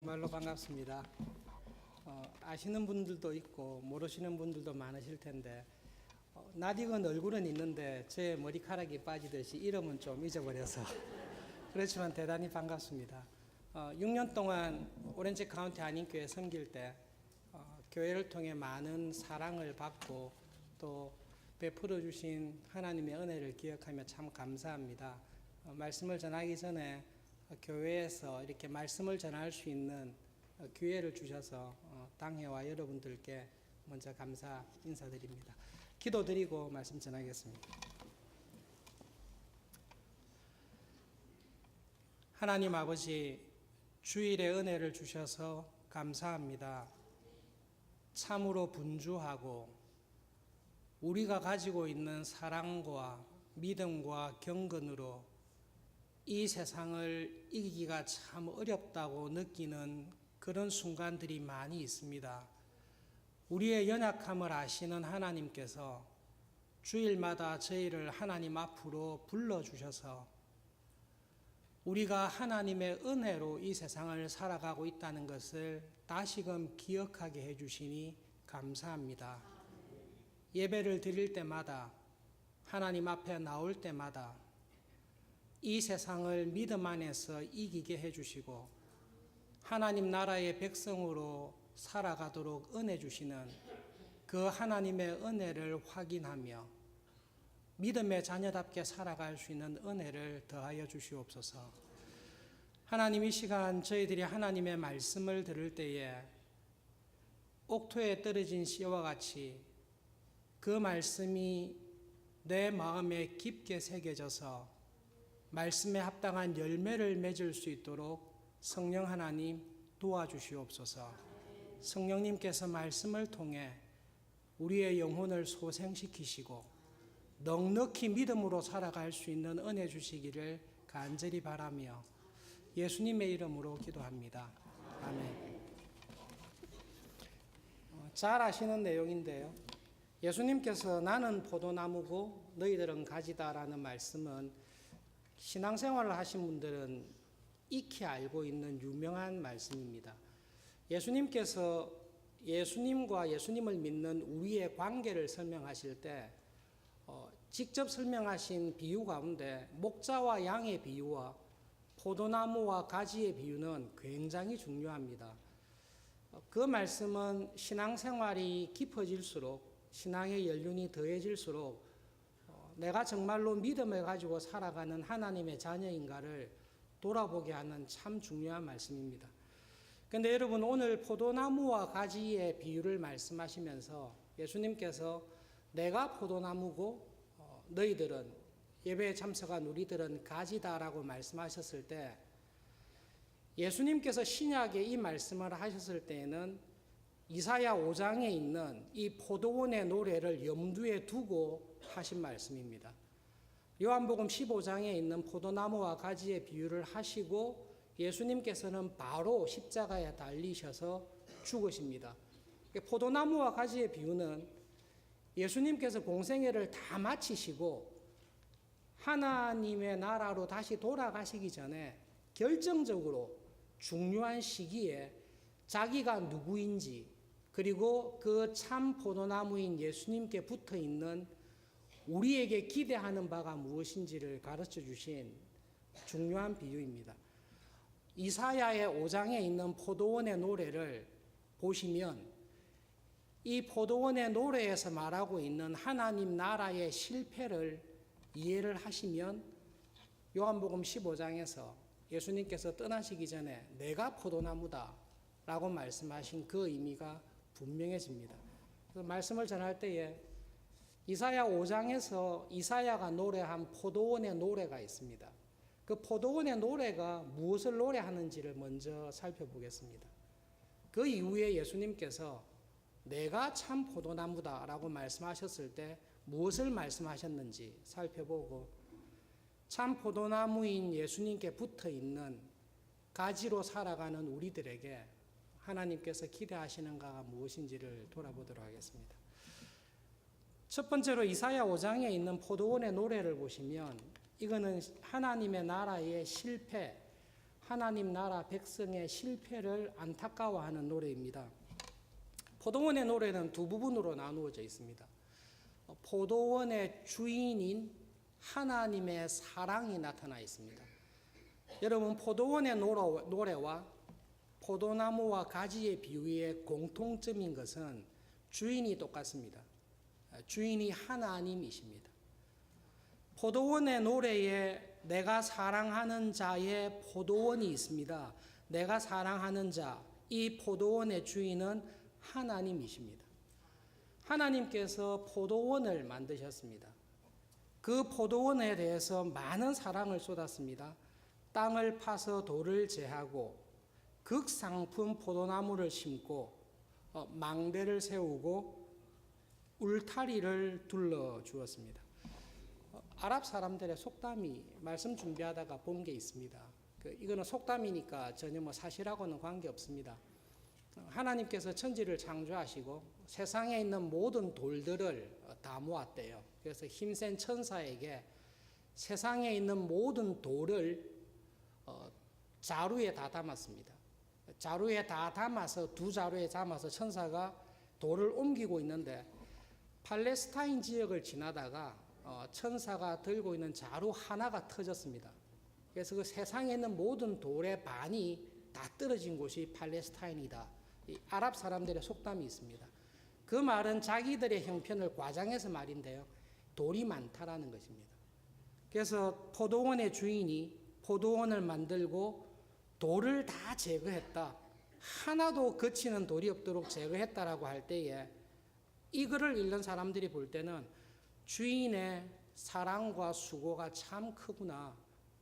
정말로 반갑습니다. 아시는 분들도 있고 모르시는 분들도 많으실 텐데 낯익은 얼굴은 있는데 제 머리카락이 빠지듯이 이름은 좀 잊어버려서 그렇지만 대단히 반갑습니다. 6년 동안 오렌지 카운티 한인교회 섬길 때 교회를 통해 많은 사랑을 받고 또 베풀어 주신 하나님의 은혜를 기억하며 참 감사합니다. 말씀을 전하기 전에 교회에서 이렇게 말씀을 전할 수 있는 기회를 주셔서 당회와 여러분들께 먼저 감사 인사드립니다. 기도드리고 말씀 전하겠습니다. 하나님 아버지, 주일의 은혜를 주셔서 감사합니다. 참으로 분주하고 우리가 가지고 있는 사랑과 믿음과 경건으로 이 세상을 이기기가 참 어렵다고 느끼는 그런 순간들이 많이 있습니다. 우리의 연약함을 아시는 하나님께서 주일마다 저희를 하나님 앞으로 불러주셔서 우리가 하나님의 은혜로 이 세상을 살아가고 있다는 것을 다시금 기억하게 해주시니 감사합니다. 예배를 드릴 때마다 하나님 앞에 나올 때마다 이 세상을 믿음 안에서 이기게 해주시고 하나님 나라의 백성으로 살아가도록 은혜 주시는 그 하나님의 은혜를 확인하며 믿음의 자녀답게 살아갈 수 있는 은혜를 더하여 주시옵소서. 하나님, 이 시간 저희들이 하나님의 말씀을 들을 때에 옥토에 떨어진 씨와 같이 그 말씀이 내 마음에 깊게 새겨져서 말씀에 합당한 열매를 맺을 수 있도록 성령 하나님 도와주시옵소서. 성령님께서 말씀을 통해 우리의 영혼을 소생시키시고 넉넉히 믿음으로 살아갈 수 있는 은혜 주시기를 간절히 바라며 예수님의 이름으로 기도합니다. 아멘. 잘 아시는 내용인데요. 예수님께서 나는 포도나무고 너희들은 가지다라는 말씀은 신앙생활을 하신 분들은 익히 알고 있는 유명한 말씀입니다. 예수님께서 예수님과 예수님을 믿는 우리의 관계를 설명하실 때 직접 설명하신 비유 가운데 목자와 양의 비유와 포도나무와 가지의 비유는 굉장히 중요합니다. 그 말씀은 신앙생활이 깊어질수록 신앙의 연륜이 더해질수록 내가 정말로 믿음을 가지고 살아가는 하나님의 자녀인가를 돌아보게 하는 참 중요한 말씀입니다. 그런데 여러분, 오늘 포도나무와 가지의 비유를 말씀하시면서 예수님께서 내가 포도나무고 너희들은, 예배에 참석한 우리들은 가지다라고 말씀하셨을 때 예수님께서 신약에 이 말씀을 하셨을 때에는 이사야 5장에 있는 이 포도원의 노래를 염두에 두고 하신 말씀입니다. 요한복음 15장에 있는 포도나무와 가지의 비유를 하시고 예수님께서는 바로 십자가에 달리셔서 죽으십니다. 포도나무와 가지의 비유는 예수님께서 공생애를 다 마치시고 하나님의 나라로 다시 돌아가시기 전에 결정적으로 중요한 시기에 자기가 누구인지, 그리고 그 참 포도나무인 예수님께 붙어 있는 우리에게 기대하는 바가 무엇인지를 가르쳐 주신 중요한 비유입니다. 이사야의 5장에 있는 포도원의 노래를 보시면 이 포도원의 노래에서 말하고 있는 하나님 나라의 실패를 이해를 하시면 요한복음 15장에서 예수님께서 떠나시기 전에 내가 포도나무다 라고 말씀하신 그 의미가 분명해집니다. 그래서 말씀을 전할 때에 이사야 5장에서 이사야가 노래한 포도원의 노래가 있습니다. 그 포도원의 노래가 무엇을 노래하는지를 먼저 살펴보겠습니다. 그 이후에 예수님께서 내가 참 포도나무다 라고 말씀하셨을 때 무엇을 말씀하셨는지 살펴보고 참 포도나무인 예수님께 붙어 있는 가지로 살아가는 우리들에게 하나님께서 기대하시는가가 무엇인지를 돌아보도록 하겠습니다. 첫 번째로 이사야 5장에 있는 포도원의 노래를 보시면 이거는 하나님의 나라의 실패, 하나님 나라 백성의 실패를 안타까워하는 노래입니다. 포도원의 노래는 두 부분으로 나누어져 있습니다. 포도원의 주인인 하나님의 사랑이 나타나 있습니다. 여러분, 포도원의 노래와 포도나무와 가지의 비유의 공통점인 것은 주인이 똑같습니다. 주인이 하나님이십니다. 포도원의 노래에 내가 사랑하는 자의 포도원이 있습니다. 내가 사랑하는 자, 이 포도원의 주인은 하나님이십니다. 하나님께서 포도원을 만드셨습니다. 그 포도원에 대해서 많은 사랑을 쏟았습니다. 땅을 파서 돌을 제하고 극상품 포도나무를 심고 망대를 세우고 울타리를 둘러 주었습니다. 아랍 사람들의 속담이 말씀 준비하다가 본 게 있습니다. 이거는 속담이니까 전혀 사실하고는 관계없습니다. 하나님께서 천지를 창조하시고 세상에 있는 모든 돌들을 다 모았대요. 그래서 힘센 천사에게 세상에 있는 모든 돌을 자루에 다 담았습니다. 자루에 다 담아서 두 자루에 담아서 천사가 돌을 옮기고 있는데 팔레스타인 지역을 지나다가 천사가 들고 있는 자루 하나가 터졌습니다. 그래서 그 세상에 있는 모든 돌의 반이 다 떨어진 곳이 팔레스타인이다. 이 아랍 사람들의 속담이 있습니다. 그 말은 자기들의 형편을 과장해서 말인데요. 돌이 많다라는 것입니다. 그래서 포도원의 주인이 포도원을 만들고 돌을 다 제거했다. 하나도 거치는 돌이 없도록 제거했다라고 할 때에 이 글을 읽는 사람들이 볼 때는 주인의 사랑과 수고가 참 크구나.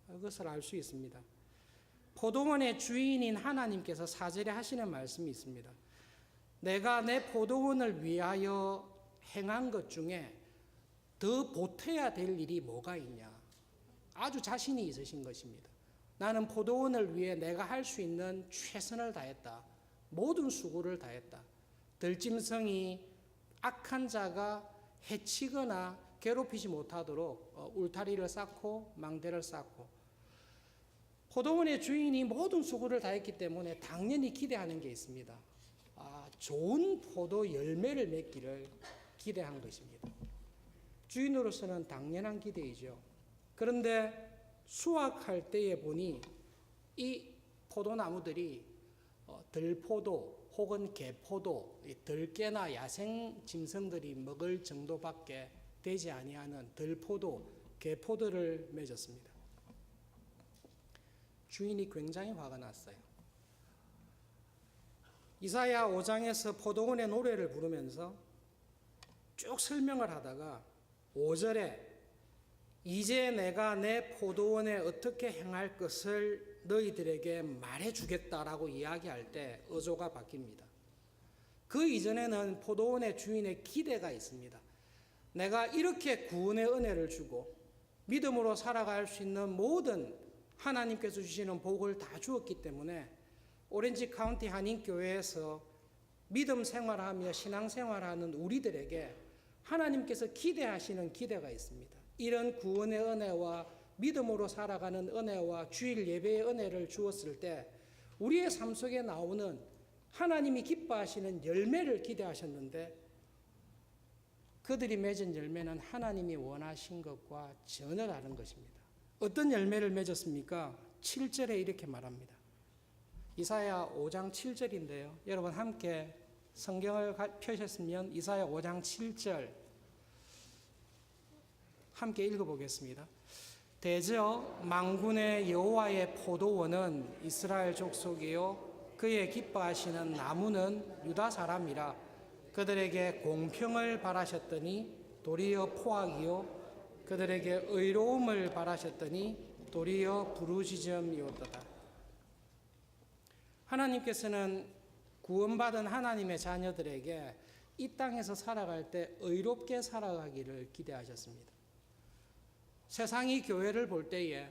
그것을 알 수 있습니다. 포도원의 주인인 하나님께서 4절에 하시는 말씀이 있습니다. 내가 내 포도원을 위하여 행한 것 중에 더 보태야 될 일이 뭐가 있냐. 아주 자신이 있으신 것입니다. 나는 포도원을 위해 내가 할 수 있는 최선을 다했다. 모든 수고를 다했다. 들짐승이 악한 자가 해치거나 괴롭히지 못하도록 울타리를 쌓고 망대를 쌓고 포도원의 주인이 모든 수고를 다했기 때문에 당연히 기대하는 게 있습니다. 좋은 포도 열매를 맺기를 기대한 것입니다. 주인으로서는 당연한 기대이죠. 그런데 수확할 때에 보니 이 포도나무들이 들포도 혹은 개포도, 들깨나 야생 짐승들이 먹을 정도밖에 되지 아니하는 들포도, 개포도를 맺었습니다. 주인이 굉장히 화가 났어요. 이사야 5장에서 포도원의 노래를 부르면서 쭉 설명을 하다가 5절에 이제 내가 내 포도원에 어떻게 행할 것을 너희들에게 말해주겠다라고 이야기할 때 어조가 바뀝니다. 그 이전에는 포도원의 주인의 기대가 있습니다. 내가 이렇게 구원의 은혜를 주고 믿음으로 살아갈 수 있는 모든 하나님께서 주시는 복을 다 주었기 때문에 오렌지 카운티 한인교회에서 믿음 생활하며 신앙 생활하는 우리들에게 하나님께서 기대하시는 기대가 있습니다. 이런 구원의 은혜와 믿음으로 살아가는 은혜와 주일 예배의 은혜를 주었을 때 우리의 삶 속에 나오는 하나님이 기뻐하시는 열매를 기대하셨는데 그들이 맺은 열매는 하나님이 원하신 것과 전혀 다른 것입니다. 어떤 열매를 맺었습니까? 7절에 이렇게 말합니다. 이사야 5장 7절인데요. 여러분 함께 성경을 펴셨으면 이사야 5장 7절 함께 읽어보겠습니다. 대저 만군의 여호와의 포도원은 이스라엘 족속이요 그의 기뻐하시는 나무는 유다 사람이라. 그들에게 공평을 바라셨더니 도리어 포악이요 그들에게 의로움을 바라셨더니 도리어 부르짖음이었도다. 하나님께서는 구원받은 하나님의 자녀들에게 이 땅에서 살아갈 때 의롭게 살아가기를 기대하셨습니다. 세상이 교회를 볼 때에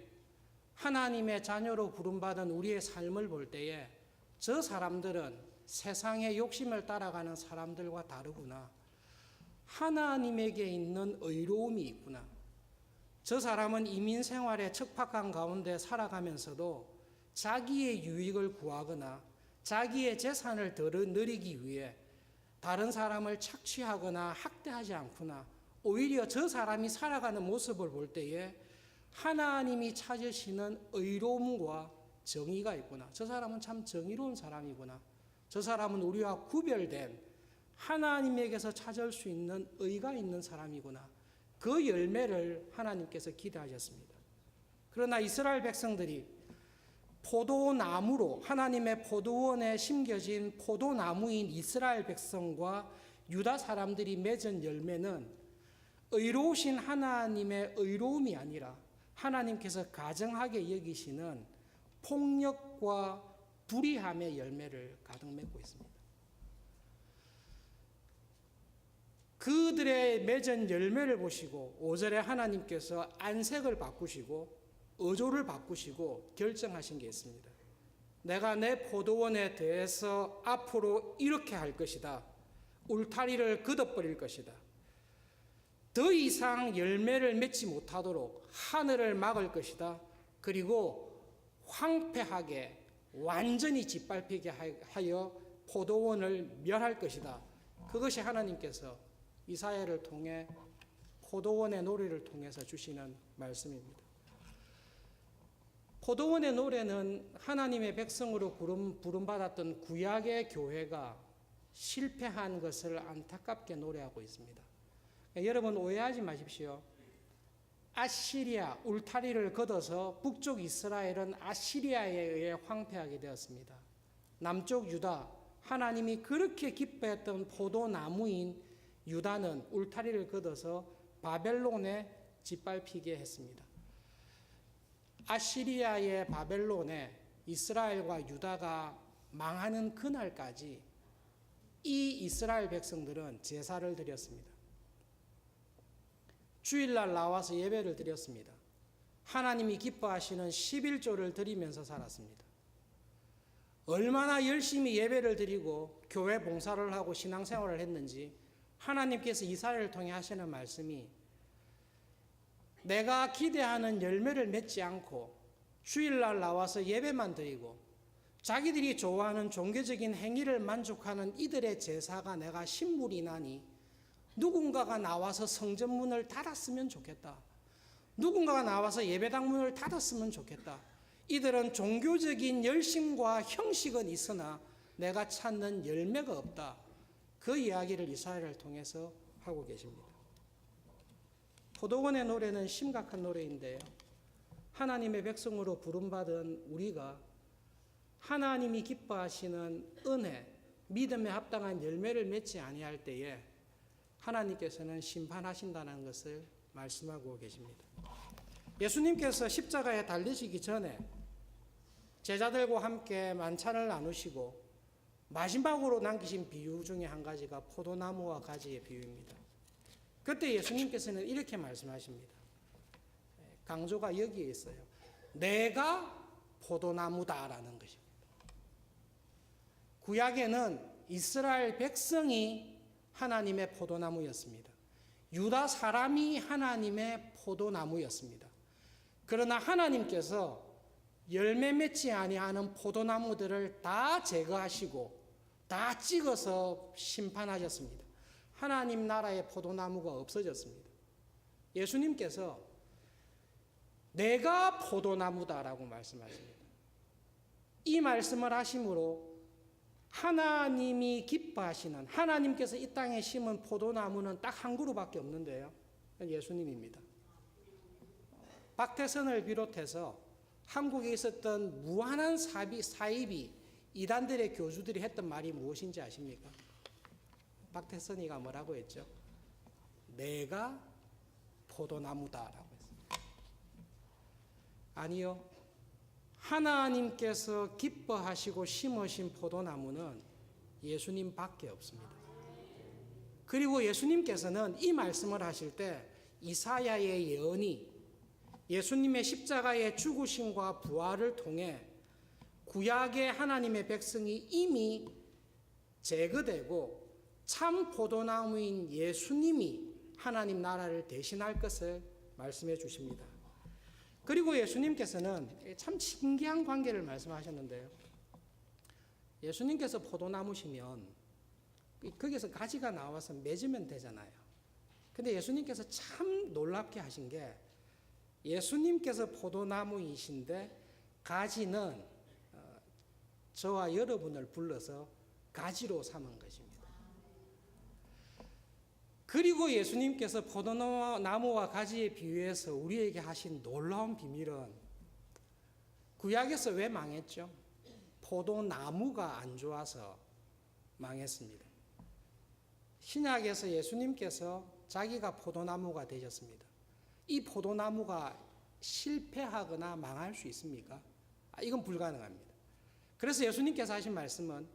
하나님의 자녀로 부름받은 우리의 삶을 볼 때에 저 사람들은 세상의 욕심을 따라가는 사람들과 다르구나. 하나님에게 있는 의로움이 있구나. 저 사람은 이민 생활의 척박한 가운데 살아가면서도 자기의 유익을 구하거나 자기의 재산을 더 누리기 위해 다른 사람을 착취하거나 학대하지 않구나. 오히려 저 사람이 살아가는 모습을 볼 때에 하나님이 찾으시는 의로움과 정의가 있구나. 저 사람은 참 정의로운 사람이구나. 저 사람은 우리와 구별된 하나님에게서 찾을 수 있는 의가 있는 사람이구나. 그 열매를 하나님께서 기대하셨습니다. 그러나 이스라엘 백성들이 포도나무로 하나님의 포도원에 심겨진 포도나무인 이스라엘 백성과 유다 사람들이 맺은 열매는 의로우신 하나님의 의로움이 아니라 하나님께서 가증하게 여기시는 폭력과 불의함의 열매를 가득 맺고 있습니다. 그들의 맺은 열매를 보시고 5절에 하나님께서 안색을 바꾸시고 어조를 바꾸시고 결정하신 게 있습니다. 내가 내 포도원에 대해서 앞으로 이렇게 할 것이다. 울타리를 걷어버릴 것이다. 더 이상 열매를 맺지 못하도록 하늘을 막을 것이다. 그리고 황폐하게 완전히 짓밟히게 하여 포도원을 멸할 것이다. 그것이 하나님께서 이사야를 통해 포도원의 노래를 통해서 주시는 말씀입니다. 포도원의 노래는 하나님의 백성으로 부름받았던 구약의 교회가 실패한 것을 안타깝게 노래하고 있습니다. 여러분 오해하지 마십시오. 아시리아 울타리를 걷어서 북쪽 이스라엘은 아시리아에 의해 황폐하게 되었습니다. 남쪽 유다 하나님이 그렇게 기뻐했던 포도나무인 유다는 울타리를 걷어서 바벨론에 짓밟히게 했습니다. 아시리아의 바벨론에 이스라엘과 유다가 망하는 그날까지 이 이스라엘 백성들은 제사를 드렸습니다. 주일날 나와서 예배를 드렸습니다. 하나님이 기뻐하시는 11조를 드리면서 살았습니다. 얼마나 열심히 예배를 드리고 교회 봉사를 하고 신앙생활을 했는지 하나님께서 이사야를 통해 하시는 말씀이 내가 기대하는 열매를 맺지 않고 주일날 나와서 예배만 드리고 자기들이 좋아하는 종교적인 행위를 만족하는 이들의 제사가 내가 신물이 나니 누군가가 나와서 성전문을 닫았으면 좋겠다. 누군가가 나와서 예배당 문을 닫았으면 좋겠다. 이들은 종교적인 열심과 형식은 있으나 내가 찾는 열매가 없다. 그 이야기를 이사야를 통해서 하고 계십니다. 포도원의 노래는 심각한 노래인데요. 하나님의 백성으로 부름받은 우리가 하나님이 기뻐하시는 은혜, 믿음에 합당한 열매를 맺지 아니할 때에 하나님께서는 심판하신다는 것을 말씀하고 계십니다. 예수님께서 십자가에 달리시기 전에 제자들과 함께 만찬을 나누시고 마지막으로 남기신 비유 중에 한 가지가 포도나무와 가지의 비유입니다. 그때 예수님께서는 이렇게 말씀하십니다. 강조가 여기에 있어요. 내가 포도나무다라는 것입니다. 구약에는 이스라엘 백성이 하나님의 포도나무였습니다. 유다 사람이 하나님의 포도나무였습니다. 그러나 하나님께서 열매 맺지 아니하는 포도나무들을 다 제거하시고 다 찍어서 심판하셨습니다. 하나님 나라의 포도나무가 없어졌습니다. 예수님께서 내가 포도나무다라고 말씀하십니다. 이 말씀을 하심으로 하나님이 기뻐하시는 하나님께서 이 땅에 심은 포도나무는 딱 한 그루밖에 없는데요. 예수님입니다. 박태선을 비롯해서 한국에 있었던 무한한 사이비 이단들의 교주들이 했던 말이 무엇인지 아십니까? 박태선이가 뭐라고 했죠? 내가 포도나무다라고 했습니다. 아니요. 하나님께서 기뻐하시고 심으신 포도나무는 예수님밖에 없습니다. 그리고 예수님께서는 이 말씀을 하실 때 이사야의 예언이 예수님의 십자가의 죽으심과 부활을 통해 구약의 하나님의 백성이 이미 제거되고 참 포도나무인 예수님이 하나님 나라를 대신할 것을 말씀해 주십니다. 그리고 예수님께서는 참 신기한 관계를 말씀하셨는데요. 예수님께서 포도나무시면 거기서 가지가 나와서 맺으면 되잖아요. 근데 예수님께서 참 놀랍게 하신 게 예수님께서 포도나무이신데 가지는 저와 여러분을 불러서 가지로 삼은 것입니다. 그리고 예수님께서 포도나무와 가지에 비유해서 우리에게 하신 놀라운 비밀은 구약에서 왜 망했죠? 포도나무가 안 좋아서 망했습니다. 신약에서 예수님께서 자기가 포도나무가 되셨습니다. 이 포도나무가 실패하거나 망할 수 있습니까? 이건 불가능합니다. 그래서 예수님께서 하신 말씀은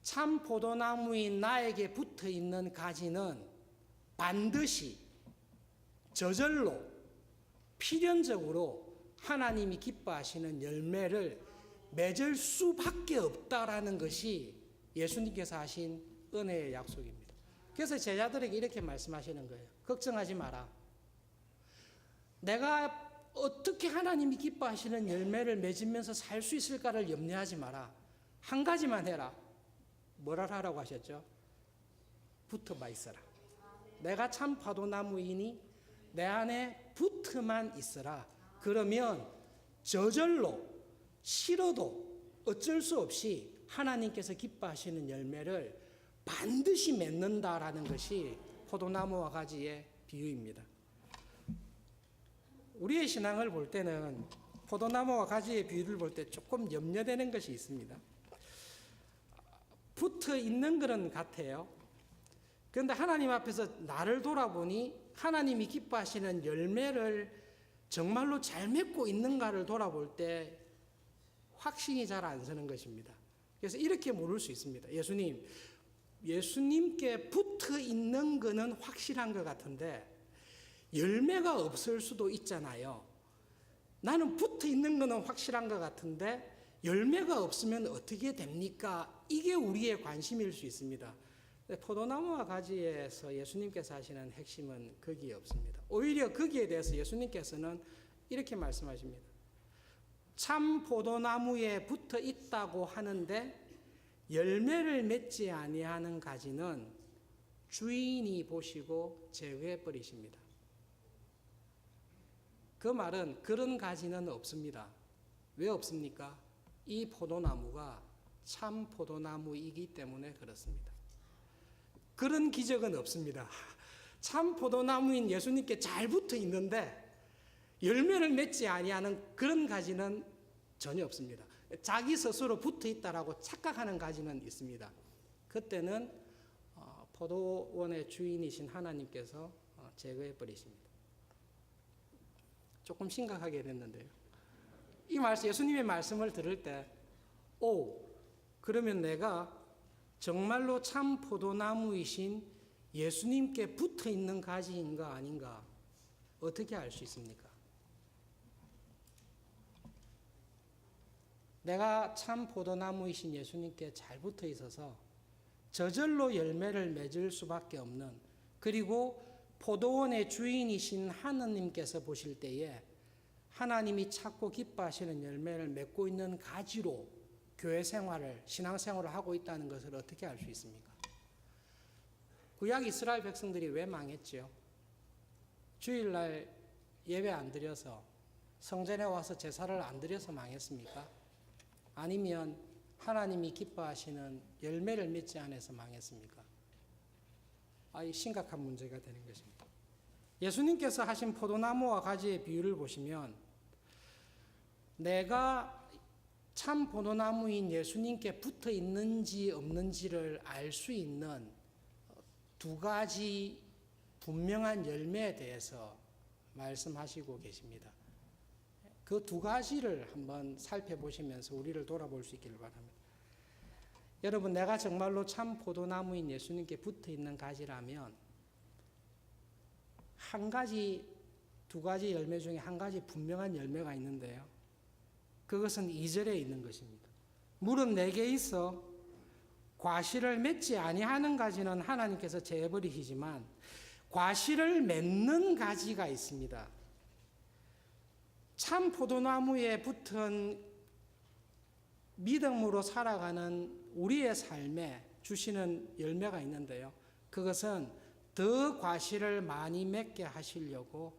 참 포도나무인 나에게 붙어 있는 가지는 반드시 저절로 필연적으로 하나님이 기뻐하시는 열매를 맺을 수밖에 없다라는 것이 예수님께서 하신 은혜의 약속입니다. 그래서 제자들에게 이렇게 말씀하시는 거예요. 걱정하지 마라. 내가 어떻게 하나님이 기뻐하시는 열매를 맺으면서 살 수 있을까를 염려하지 마라. 한 가지만 해라. 뭐라 하라고 하셨죠? 붙어봐 있어라. 내가 참 포도나무이니 내 안에 붙어만 있어라. 그러면 저절로 싫어도 어쩔 수 없이 하나님께서 기뻐하시는 열매를 반드시 맺는다라는 것이 포도나무와 가지의 비유입니다. 우리의 신앙을 볼 때는 포도나무와 가지의 비유를 볼 때 조금 염려되는 것이 있습니다. 붙어 있는 것은 같아요. 그런데 하나님 앞에서 나를 돌아보니 하나님이 기뻐하시는 열매를 정말로 잘 맺고 있는가를 돌아볼 때 확신이 잘 안 서는 것입니다. 그래서 이렇게 물을 수 있습니다. 예수님께 붙어 있는 것은 확실한 것 같은데 열매가 없을 수도 있잖아요. 나는 붙어 있는 것은 확실한 것 같은데 열매가 없으면 어떻게 됩니까? 이게 우리의 관심일 수 있습니다. 포도나무와 가지에서 예수님께서 하시는 핵심은 거기에 없습니다. 오히려 거기에 대해서 예수님께서는 이렇게 말씀하십니다. 참 포도나무에 붙어 있다고 하는데 열매를 맺지 아니하는 가지는 주인이 보시고 제거해 버리십니다. 그 말은 그런 가지는 없습니다. 왜 없습니까? 이 포도나무가 참 포도나무이기 때문에 그렇습니다. 그런 기적은 없습니다. 참 포도나무인 예수님께 잘 붙어 있는데 열매를 맺지 아니하는 그런 가지는 전혀 없습니다. 자기 스스로 붙어 있다라고 착각하는 가지는 있습니다. 그때는 포도원의 주인이신 하나님께서 제거해 버리십니다. 조금 심각하게 됐는데요. 이 말씀, 예수님의 말씀을 들을 때, 그러면 내가 정말로 참 포도나무이신 예수님께 붙어 있는 가지인가 아닌가 어떻게 알 수 있습니까? 내가 참 포도나무이신 예수님께 잘 붙어 있어서 저절로 열매를 맺을 수밖에 없는, 그리고 포도원의 주인이신 하느님께서 보실 때에 하나님이 찾고 기뻐하시는 열매를 맺고 있는 가지로 교회 생활을, 신앙 생활을 하고 있다는 것을 어떻게 알 수 있습니까? 구약 이스라엘 백성들이 왜 망했죠? 주일날 예배 안 드려서, 성전에 와서 제사를 안 드려서 망했습니까? 아니면 하나님이 기뻐하시는 열매를 맺지 않아서 망했습니까? 이 심각한 문제가 되는 것입니다. 예수님께서 하신 포도나무와 가지의 비유를 보시면 내가 참 포도나무인 예수님께 붙어 있는지 없는지를 알 수 있는 두 가지 분명한 열매에 대해서 말씀하시고 계십니다. 그 두 가지를 한번 살펴보시면서 우리를 돌아볼 수 있기를 바랍니다. 여러분, 내가 정말로 참 포도나무인 예수님께 붙어 있는 가지라면 한 가지, 두 가지 열매 중에 한 가지 분명한 열매가 있는데요. 그것은 2절에 있는 것입니다. 무릇 내게 있어 과실을 맺지 아니하는 가지는 하나님께서 제어버리시지만 과실을 맺는 가지가 있습니다. 참 포도나무에 붙은 믿음으로 살아가는 우리의 삶에 주시는 열매가 있는데요. 그것은 더 과실을 많이 맺게 하시려고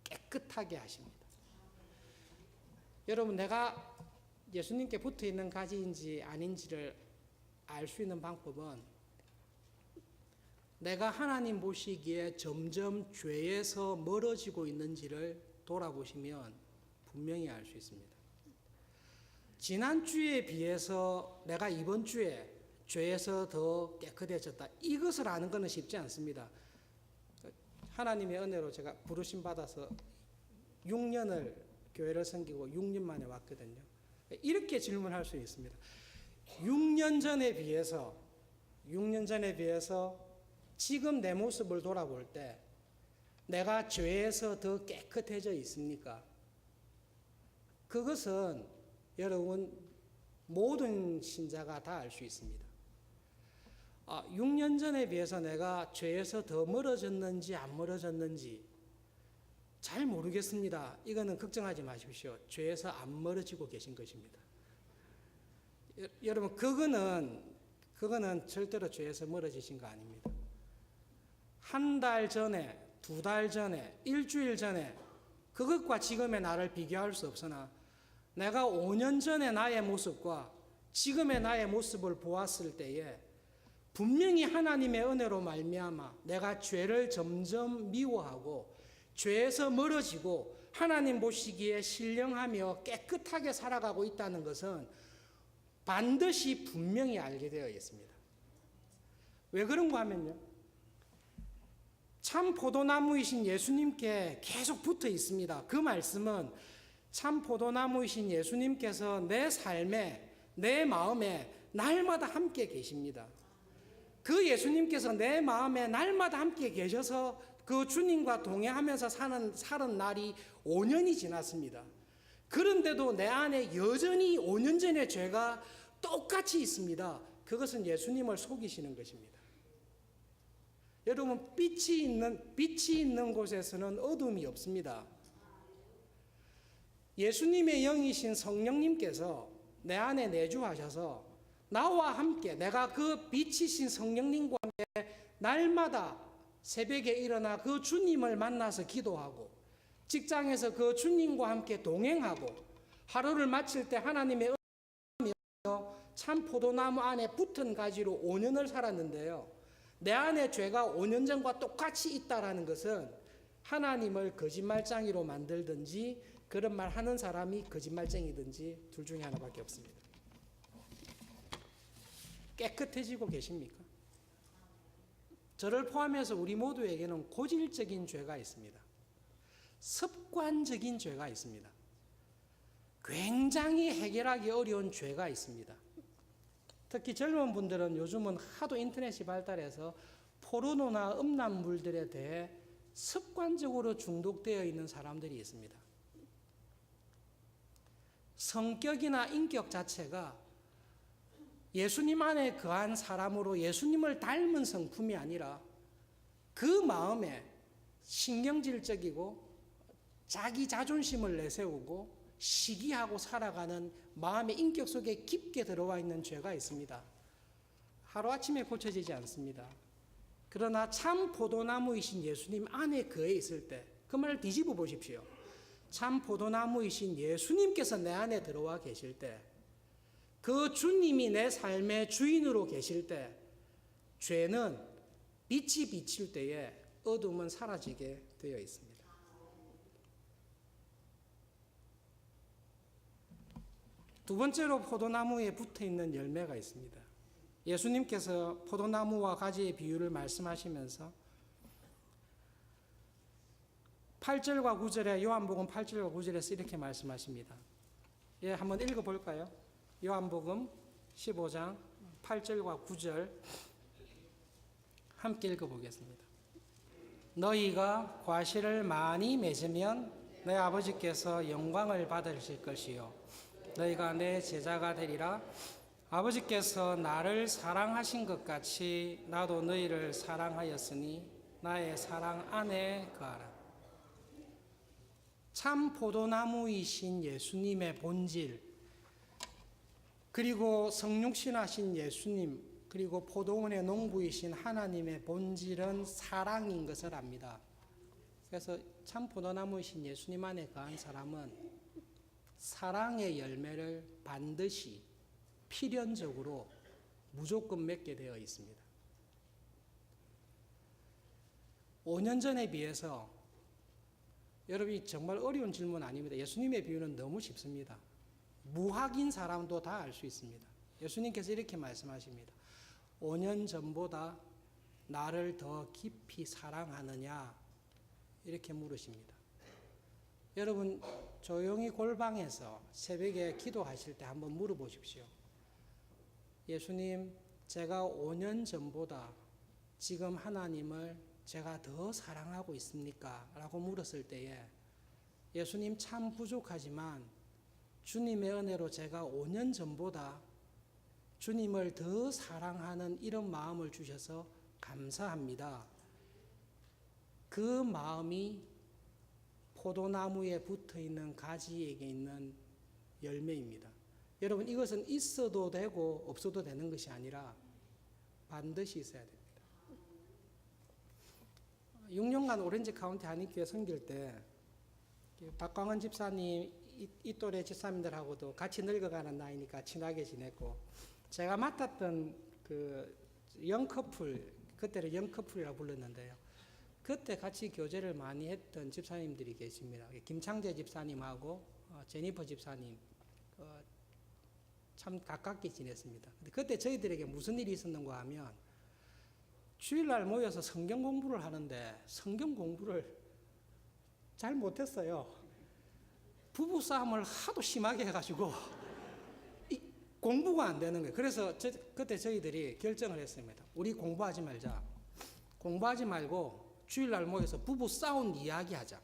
깨끗하게 하십니다. 여러분, 내가 예수님께 붙어 있는 가지인지 아닌지를 알 수 있는 방법은 내가 하나님 보시기에 점점 죄에서 멀어지고 있는지를 돌아보시면 분명히 알 수 있습니다. 지난주에 비해서 내가 이번 주에 죄에서 더 깨끗해졌다. 이것을 아는 것은 쉽지 않습니다. 하나님의 은혜로 제가 부르심 받아서 6년을 교회를 섬기고 6년 만에 왔거든요. 이렇게 질문할 수 있습니다. 6년 전에 비해서 지금 내 모습을 돌아볼 때 내가 죄에서 더 깨끗해져 있습니까? 그것은 여러분 모든 신자가 다 알 수 있습니다. 6년 전에 비해서 내가 죄에서 더 멀어졌는지 안 멀어졌는지 잘 모르겠습니다. 이거는 걱정하지 마십시오. 죄에서 안 멀어지고 계신 것입니다. 여러분, 그거는 절대로 죄에서 멀어지신 거 아닙니다. 한 달 전에, 2달 전에, 일주일 전에 그것과 지금의 나를 비교할 수 없으나 내가 5년 전의 나의 모습과 지금의 나의 모습을 보았을 때에 분명히 하나님의 은혜로 말미암아 내가 죄를 점점 미워하고 죄에서 멀어지고 하나님 보시기에 신령하며 깨끗하게 살아가고 있다는 것은 반드시 분명히 알게 되어 있습니다. 왜 그런가 하면요, 참 포도나무이신 예수님께 계속 붙어 있습니다. 그 말씀은 참 포도나무이신 예수님께서 내 삶에, 내 마음에 날마다 함께 계십니다. 그 예수님께서 내 마음에 날마다 함께 계셔서 그 주님과 동행하면서 사는 날이 5년이 지났습니다. 그런데도 내 안에 여전히 5년 전의 죄가 똑같이 있습니다. 그것은 예수님을 속이시는 것입니다. 여러분, 빛이 있는 곳에서는 어둠이 없습니다. 예수님의 영이신 성령님께서 내 안에 내주하셔서 나와 함께, 내가 그 빛이신 성령님과 함께 날마다 새벽에 일어나 그 주님을 만나서 기도하고, 직장에서 그 주님과 함께 동행하고, 하루를 마칠 때 하나님의 은혜로 참 포도나무 안에 붙은 가지로 5년을 살았는데요. 내 안에 죄가 5년 전과 똑같이 있다라는 것은 하나님을 거짓말쟁이로 만들든지 그런 말 하는 사람이 거짓말쟁이든지 둘 중에 하나밖에 없습니다. 깨끗해지고 계십니까? 저를 포함해서 우리 모두에게는 고질적인 죄가 있습니다. 습관적인 죄가 있습니다. 굉장히 해결하기 어려운 죄가 있습니다. 특히 젊은 분들은 요즘은 하도 인터넷이 발달해서 포르노나 음란물들에 대해 습관적으로 중독되어 있는 사람들이 있습니다. 성격이나 인격 자체가 예수님 안에 거한 사람으로 예수님을 닮은 성품이 아니라 그 마음에 신경질적이고 자기 자존심을 내세우고 시기하고 살아가는 마음의 인격 속에 깊게 들어와 있는 죄가 있습니다. 하루아침에 고쳐지지 않습니다. 그러나 참 포도나무이신 예수님 안에 거해 있을 때, 그 말을 뒤집어 보십시오. 참 포도나무이신 예수님께서 내 안에 들어와 계실 때, 그 주님이 내 삶의 주인으로 계실 때, 죄는 빛이 비칠 때에 어둠은 사라지게 되어 있습니다. 두 번째로 포도나무에 붙어 있는 열매가 있습니다. 예수님께서 포도나무와 가지의 비유를 말씀하시면서 8절과 9절에, 요한복음 8절과 9절에서 이렇게 말씀하십니다. 예, 한번 읽어볼까요? 요한복음 15장 8절과 9절 함께 읽어보겠습니다. 너희가 과실을 많이 맺으면 내 아버지께서 영광을 받으실 것이요 너희가 내 제자가 되리라. 아버지께서 나를 사랑하신 것 같이 나도 너희를 사랑하였으니 나의 사랑 안에 거하라. 참 포도나무이신 예수님의 본질, 그리고 성육신하신 예수님, 그리고 포도원의 농부이신 하나님의 본질은 사랑인 것을 압니다. 그래서 참 포도나무이신 예수님 안에 거한 사람은 사랑의 열매를 반드시 필연적으로 무조건 맺게 되어 있습니다. 5년 전에 비해서, 여러분이 정말 어려운 질문 아닙니다. 예수님의 비유는 너무 쉽습니다. 무학인 사람도 다 알 수 있습니다. 예수님께서 이렇게 말씀하십니다. 5년 전보다 나를 더 깊이 사랑하느냐? 이렇게 물으십니다. 여러분 조용히 골방에서 새벽에 기도하실 때 한번 물어보십시오. 예수님, 제가 5년 전보다 지금 하나님을 제가 더 사랑하고 있습니까? 라고 물었을 때에 예수님 참 부족하지만 주님의 은혜로 제가 5년 전보다 주님을 더 사랑하는 이런 마음을 주셔서 감사합니다. 그 마음이 포도나무에 붙어 있는 가지에게 있는 열매입니다. 여러분, 이것은 있어도 되고 없어도 되는 것이 아니라 반드시 있어야 됩니다. 6년간 오렌지 카운티 한인교회 섬길 때 박광은 집사님 이 또래 집사님들하고도 같이 늙어가는 나이니까 친하게 지냈고, 제가 맡았던 그 영커플, 그때를 영커플이라고 불렀는데요. 그때 같이 교제를 많이 했던 집사님들이 계십니다. 김창재 집사님하고 제니퍼 집사님 참 가깝게 지냈습니다. 근데 그때 저희들에게 무슨 일이 있었는가 하면 주일날 모여서 성경 공부를 하는데 성경 공부를 잘 못했어요. 부부싸움을 하도 심하게 해가지고 공부가 안 되는 거예요. 그래서 그때 저희들이 결정을 했습니다. 우리 공부하지 말자. 공부하지 말고 주일날 모여서 부부싸움 이야기하자.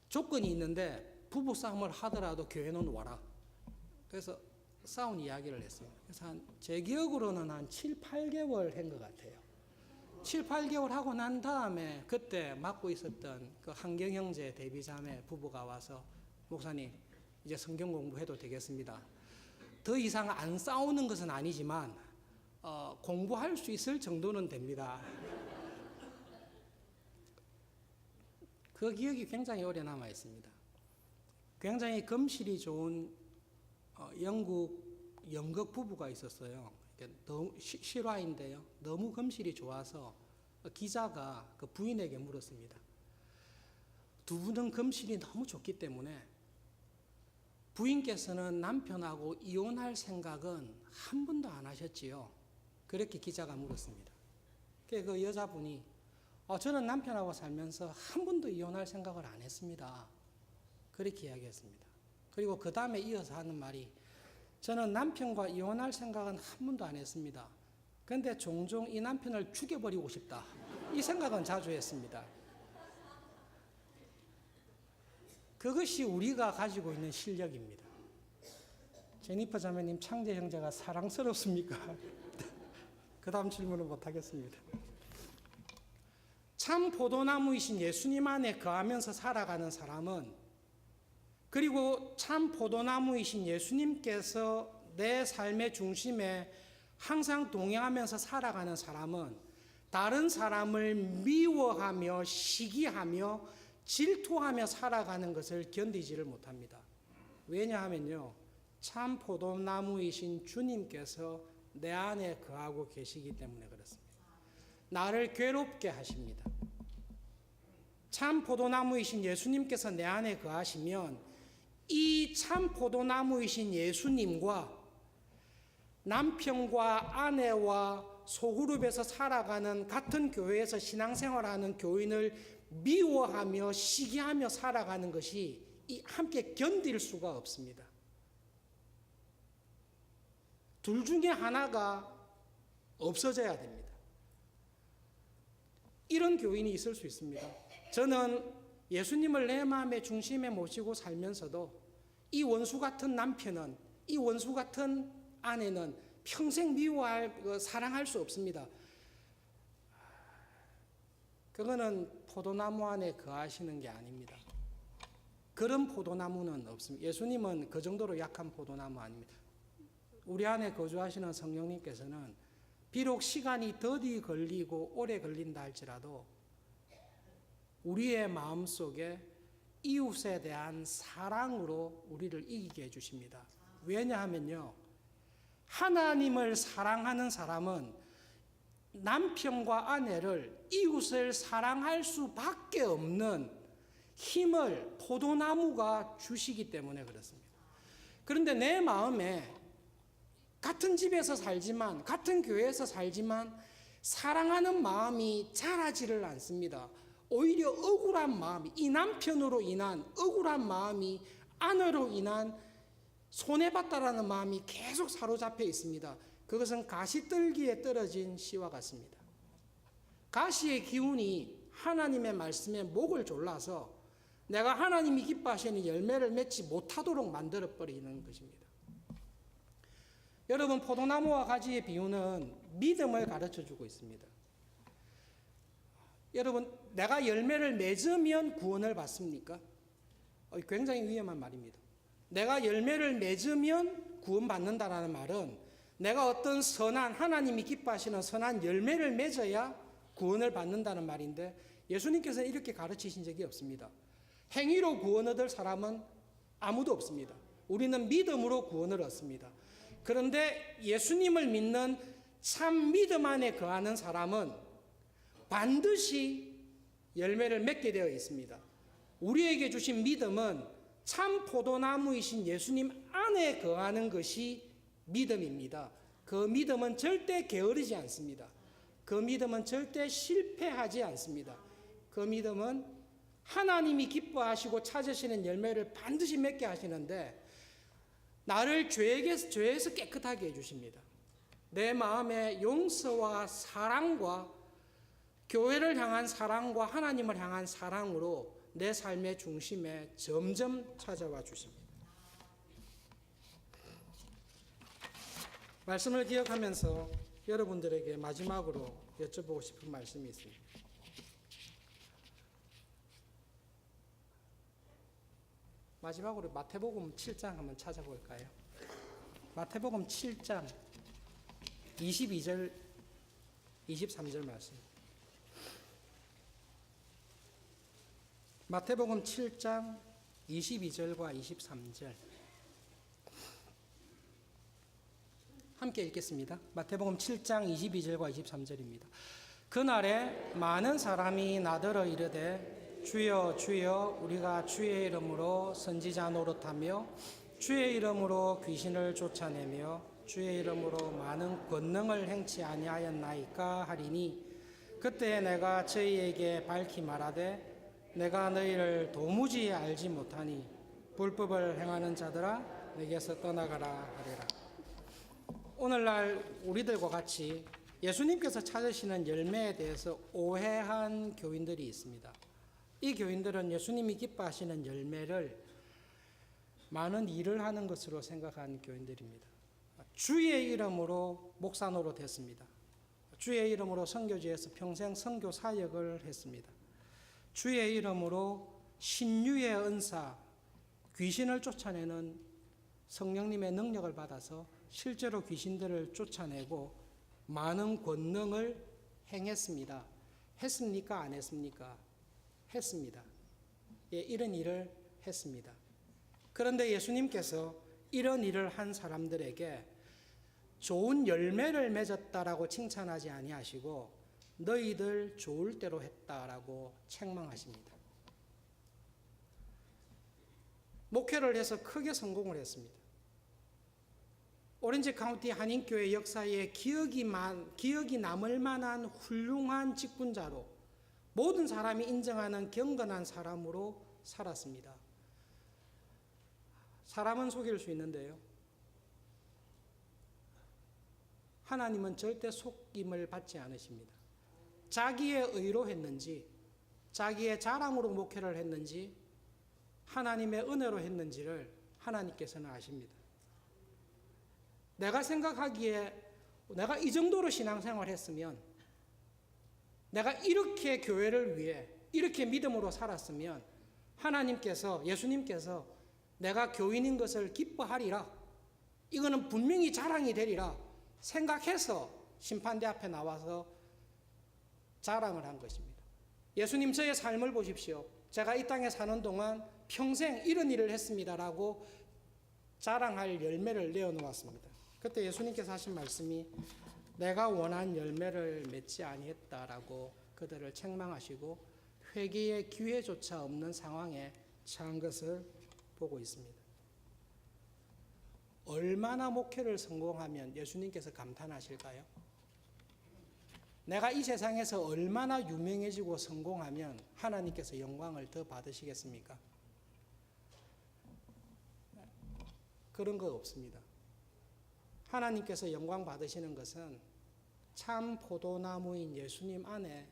조건이 있는데 부부싸움을 하더라도 교회는 와라. 그래서 싸운 이야기를 했습니다. 그래서 제 기억으로는 한 7, 8개월 한 것 같아요. 7, 8개월 하고 난 다음에 그때 맡고 있었던 그 한경 형제 데뷔자매 부부가 와서 목사님 이제 성경 공부해도 되겠습니다. 더 이상 안 싸우는 것은 아니지만 공부할 수 있을 정도는 됩니다. 그 기억이 굉장히 오래 남아 있습니다. 굉장히 금실이 좋은 영국 연극 부부가 있었어요. 너무 실화인데요. 너무 금실이 좋아서 기자가 그 부인에게 물었습니다. 두 분은 금실이 너무 좋기 때문에 부인께서는 남편하고 이혼할 생각은 한 번도 안 하셨지요? 그렇게 기자가 물었습니다. 그 여자분이 저는 남편하고 살면서 한 번도 이혼할 생각을 안 했습니다. 그렇게 이야기했습니다. 그리고 그 다음에 이어서 하는 말이 저는 남편과 이혼할 생각은 한 번도 안 했습니다. 그런데 종종 이 남편을 죽여버리고 싶다. 이 생각은 자주 했습니다. 그것이 우리가 가지고 있는 실력입니다. 제니퍼 자매님, 창재 형제가 사랑스럽습니까? 그 다음 질문은 못하겠습니다. 참 포도나무이신 예수님 안에 거하면서 살아가는 사람은, 그리고 참 포도나무이신 예수님께서 내 삶의 중심에 항상 동행하면서 살아가는 사람은 다른 사람을 미워하며 시기하며 질투하며 살아가는 것을 견디지를 못합니다. 왜냐하면요, 참 포도나무이신 주님께서 내 안에 거하고 계시기 때문에 그렇습니다. 나를 괴롭게 하십니다. 참 포도나무이신 예수님께서 내 안에 거하시면 이 참 포도나무이신 예수님과 남편과 아내와 소그룹에서 살아가는 같은 교회에서 신앙생활하는 교인을 미워하며 시기하며 살아가는 것이 함께 견딜 수가 없습니다. 둘 중에 하나가 없어져야 됩니다. 이런 교인이 있을 수 있습니다. 저는 예수님을 내 마음의 중심에 모시고 살면서도 이 원수 같은 남편은, 이 원수 같은 아내는 평생 사랑할 수 없습니다. 그거는 포도나무 안에 거하시는 게 아닙니다. 그런 포도나무는 없습니다. 예수님은 그 정도로 약한 포도나무 아닙니다. 우리 안에 거주하시는 성령님께서는 비록 시간이 더디 걸리고 오래 걸린다 할지라도 우리의 마음속에 이웃에 대한 사랑으로 우리를 이기게 해주십니다. 왜냐하면요, 하나님을 사랑하는 사람은 남편과 아내를, 이웃을 사랑할 수밖에 없는 힘을 포도나무가 주시기 때문에 그렇습니다. 그런데 내 마음에 같은 집에서 살지만, 같은 교회에서 살지만 사랑하는 마음이 자라지를 않습니다. 오히려 억울한 마음이, 이 남편으로 인한 억울한 마음이, 아내로 인한 손해봤다라는 마음이 계속 사로잡혀 있습니다. 그것은 가시떨기에 떨어진 씨와 같습니다. 가시의 기운이 하나님의 말씀에 목을 졸라서 내가 하나님이 기뻐하시는 열매를 맺지 못하도록 만들어버리는 것입니다. 여러분, 포도나무와 가지의 비유는 믿음을 가르쳐주고 있습니다. 여러분, 내가 열매를 맺으면 구원을 받습니까? 굉장히 위험한 말입니다. 내가 열매를 맺으면 구원받는다라는 말은 내가 어떤 선한, 하나님이 기뻐하시는 선한 열매를 맺어야 구원을 받는다는 말인데, 예수님께서는 이렇게 가르치신 적이 없습니다. 행위로 구원 얻을 사람은 아무도 없습니다. 우리는 믿음으로 구원을 얻습니다. 그런데 예수님을 믿는 참 믿음 안에 거하는 사람은 반드시 열매를 맺게 되어 있습니다. 우리에게 주신 믿음은 참 포도나무이신 예수님 안에 거하는 것이 믿음입니다. 그 믿음은 절대 게으르지 않습니다. 그 믿음은 절대 실패하지 않습니다. 그 믿음은 하나님이 기뻐하시고 찾으시는 열매를 반드시 맺게 하시는데, 나를 죄에서 깨끗하게 해주십니다. 내 마음에 용서와 사랑과 교회를 향한 사랑과 하나님을 향한 사랑으로 내 삶의 중심에 점점 찾아와 주십니다. 말씀을 기억하면서 여러분들에게 마지막으로 여쭤보고 싶은 말씀이 있습니다. 마지막으로 마태복음 7장 한번 찾아볼까요? 마태복음 7장 22절 23절 말씀. 마태복음 7장 22절과 23절 함께 읽겠습니다. 마태복음 7장 22절과 23절입니다. 그날에 많은 사람이 나더러 이르되 주여 주여 우리가 주의 이름으로 선지자 노릇하며 주의 이름으로 귀신을 쫓아내며 주의 이름으로 많은 권능을 행치 아니하였나이까 하리니, 그때 내가 저희에게 밝히 말하되 내가 너희를 도무지 알지 못하니 불법을 행하는 자들아 내게서 떠나가라 하리라. 오늘날 우리들과 같이 예수님께서 찾으시는 열매에 대해서 오해한 교인들이 있습니다. 이 교인들은 예수님이 기뻐하시는 열매를 많은 일을 하는 것으로 생각하는 교인들입니다. 주의 이름으로 목사 노릇했습니다. 주의 이름으로 선교지에서 평생 선교 사역을 했습니다. 주의 이름으로 신유의 은사, 귀신을 쫓아내는 성령님의 능력을 받아서 실제로 귀신들을 쫓아내고 많은 권능을 행했습니다. 했습니까? 안 했습니까? 했습니다. 예, 이런 일을 했습니다. 그런데 예수님께서 이런 일을 한 사람들에게 좋은 열매를 맺었다라고 칭찬하지 아니하시고 너희들 좋을 대로 했다라고 책망하십니다. 목회를 해서 크게 성공을 했습니다. 오렌지 카운티 한인교회 역사에 기억이 남을 만한 훌륭한 직분자로 모든 사람이 인정하는 경건한 사람으로 살았습니다. 사람은 속일 수 있는데요, 하나님은 절대 속임을 받지 않으십니다. 자기의 의로 했는지, 자기의 자랑으로 목회를 했는지, 하나님의 은혜로 했는지를 하나님께서는 아십니다. 내가 생각하기에 내가 이 정도로 신앙생활을 했으면, 내가 이렇게 교회를 위해 이렇게 믿음으로 살았으면 하나님께서, 예수님께서 내가 교인인 것을 기뻐하리라, 이거는 분명히 자랑이 되리라 생각해서 심판대 앞에 나와서 자랑을 한 것입니다. 예수님, 저의 삶을 보십시오. 제가 이 땅에 사는 동안 평생 이런 일을 했습니다라고 자랑할 열매를 내어놓았습니다. 그때 예수님께서 하신 말씀이 내가 원한 열매를 맺지 아니했다라고 그들을 책망하시고 회개의 기회조차 없는 상황에 처한 것을 보고 있습니다. 얼마나 목회를 성공하면 예수님께서 감탄하실까요? 내가 이 세상에서 얼마나 유명해지고 성공하면 하나님께서 영광을 더 받으시겠습니까? 그런 거 없습니다. 하나님께서 영광 받으시는 것은 참 포도나무인 예수님 안에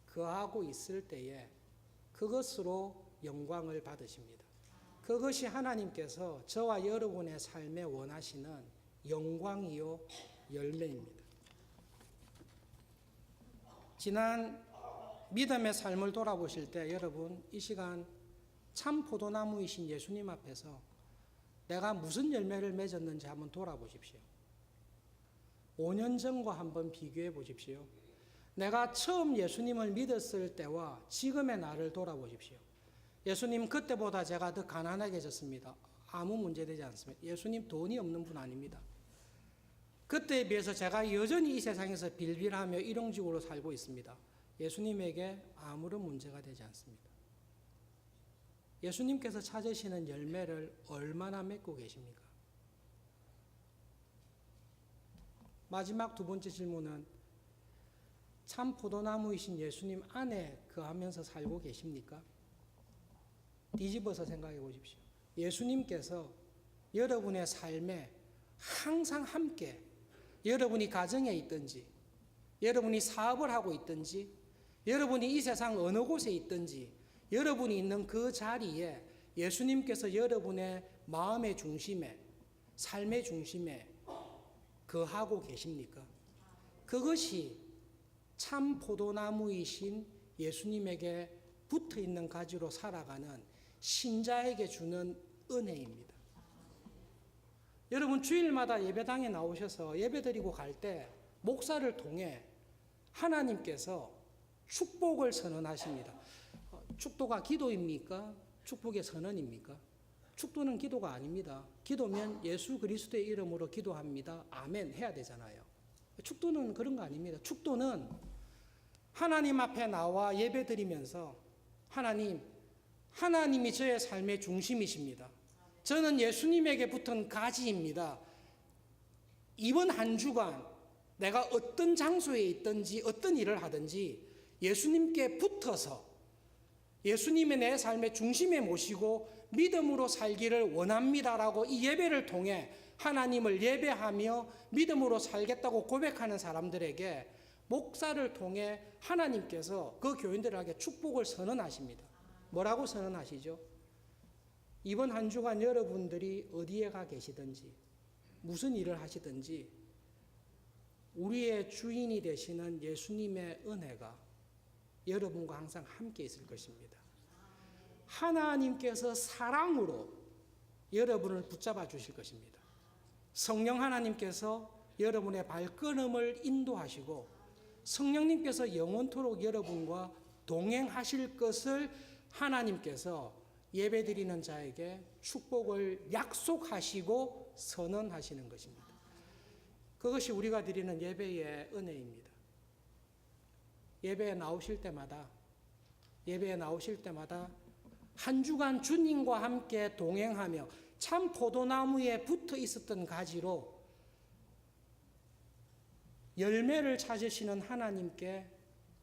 거하고 있을 때에 그것으로 영광을 받으십니다. 그것이 하나님께서 저와 여러분의 삶에 원하시는 영광이요 열매입니다. 지난 믿음의 삶을 돌아보실 때 여러분, 이 시간 참 포도나무이신 예수님 앞에서 내가 무슨 열매를 맺었는지 한번 돌아보십시오. 5년 전과 한번 비교해 보십시오. 내가 처음 예수님을 믿었을 때와 지금의 나를 돌아보십시오. 예수님, 그때보다 제가 더 가난하게졌습니다. 아무 문제되지 않습니다. 예수님 돈이 없는 분 아닙니다. 그때에 비해서 제가 여전히 이 세상에서 빌빌하며 일용직으로 살고 있습니다. 예수님에게 아무런 문제가 되지 않습니다. 예수님께서 찾으시는 열매를 얼마나 맺고 계십니까? 마지막 두 번째 질문은 참 포도나무이신 예수님 안에 거하면서 살고 계십니까? 뒤집어서 생각해 보십시오. 예수님께서 여러분의 삶에 항상 함께, 여러분이 가정에 있든지, 여러분이 사업을 하고 있든지, 여러분이 이 세상 어느 곳에 있든지, 여러분이 있는 그 자리에 예수님께서 여러분의 마음의 중심에, 삶의 중심에 거하고 계십니까? 그것이 참 포도나무이신 예수님에게 붙어 있는 가지로 살아가는 신자에게 주는 은혜입니다. 여러분, 주일마다 예배당에 나오셔서 예배드리고 갈 때 목사를 통해 하나님께서 축복을 선언하십니다. 축도가 기도입니까? 축복의 선언입니까? 축도는 기도가 아닙니다. 기도면 예수 그리스도의 이름으로 기도합니다. 아멘 해야 되잖아요. 축도는 그런 거 아닙니다. 축도는 하나님 앞에 나와 예배드리면서 하나님이 저의 삶의 중심이십니다. 저는 예수님에게 붙은 가지입니다. 이번 한 주간 내가 어떤 장소에 있든지 어떤 일을 하든지 예수님께 붙어서 예수님의 내 삶의 중심에 모시고 믿음으로 살기를 원합니다라고 이 예배를 통해 하나님을 예배하며 믿음으로 살겠다고 고백하는 사람들에게 목사를 통해 하나님께서 그 교인들에게 축복을 선언하십니다. 뭐라고 선언하시죠? 이번 한 주간 여러분들이 어디에 가 계시든지 무슨 일을 하시든지 우리의 주인이 되시는 예수님의 은혜가 여러분과 항상 함께 있을 것입니다. 하나님께서 사랑으로 여러분을 붙잡아 주실 것입니다. 성령 하나님께서 여러분의 발걸음을 인도하시고 성령님께서 영원토록 여러분과 동행하실 것을 하나님께서 예배드리는 자에게 축복을 약속하시고 선언하시는 것입니다. 그것이 우리가 드리는 예배의 은혜입니다. 예배에 나오실 때마다 한 주간 주님과 함께 동행하며 참 포도나무에 붙어 있었던 가지로 열매를 찾으시는 하나님께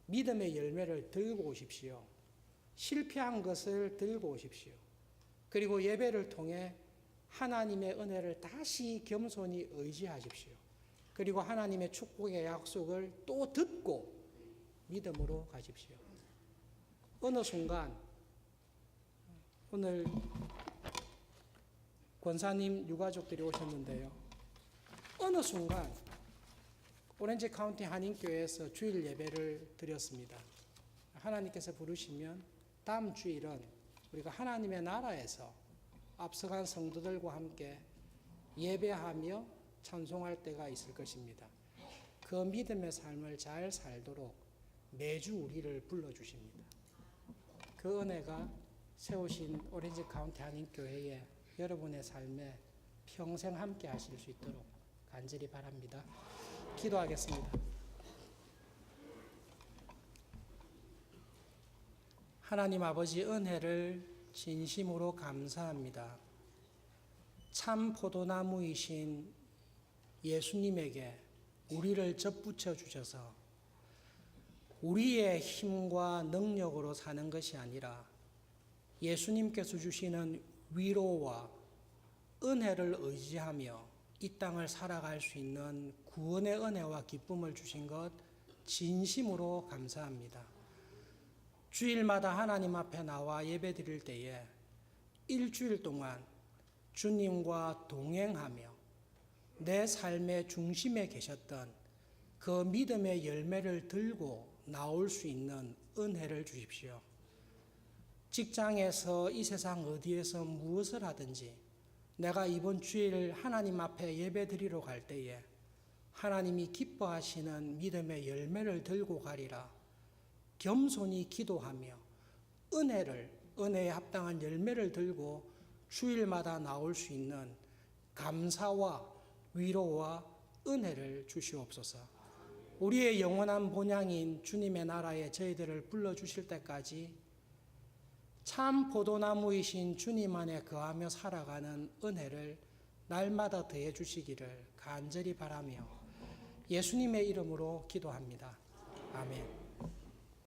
믿음의 열매를 들고 오십시오. 실패한 것을 들고 오십시오. 그리고 예배를 통해 하나님의 은혜를 다시 겸손히 의지하십시오. 그리고 하나님의 축복의 약속을 또 듣고 믿음으로 가십시오. 어느 순간 오늘 권사님 유가족들이 오셨는데요. 어느 순간 오렌지 카운티 한인교회에서 주일 예배를 드렸습니다. 하나님께서 부르시면 다음 주일은 우리가 하나님의 나라에서 앞서간 성도들과 함께 예배하며 찬송할 때가 있을 것입니다. 그 믿음의 삶을 잘 살도록 매주 우리를 불러주십니다. 그 은혜가 세우신 오렌지 카운티 한인교회에 여러분의 삶에 평생 함께 하실 수 있도록 간절히 바랍니다. 기도하겠습니다. 하나님 아버지, 은혜를 진심으로 감사합니다. 참 포도나무이신 예수님에게 우리를 접붙여 주셔서 우리의 힘과 능력으로 사는 것이 아니라 예수님께서 주시는 위로와 은혜를 의지하며 이 땅을 살아갈 수 있는 구원의 은혜와 기쁨을 주신 것 진심으로 감사합니다. 주일마다 하나님 앞에 나와 예배드릴 때에 일주일 동안 주님과 동행하며 내 삶의 중심에 계셨던 그 믿음의 열매를 들고 나올 수 있는 은혜를 주십시오. 직장에서 이 세상 어디에서 무엇을 하든지 내가 이번 주일 하나님 앞에 예배드리러 갈 때에 하나님이 기뻐하시는 믿음의 열매를 들고 가리라 겸손히 기도하며 은혜에 합당한 열매를 들고 주일마다 나올 수 있는 감사와 위로와 은혜를 주시옵소서. 우리의 영원한 본향인 주님의 나라에 저희들을 불러주실 때까지 참 포도나무이신 주님 안에 거하며 살아가는 은혜를 날마다 더해 주시기를 간절히 바라며 예수님의 이름으로 기도합니다. 아멘.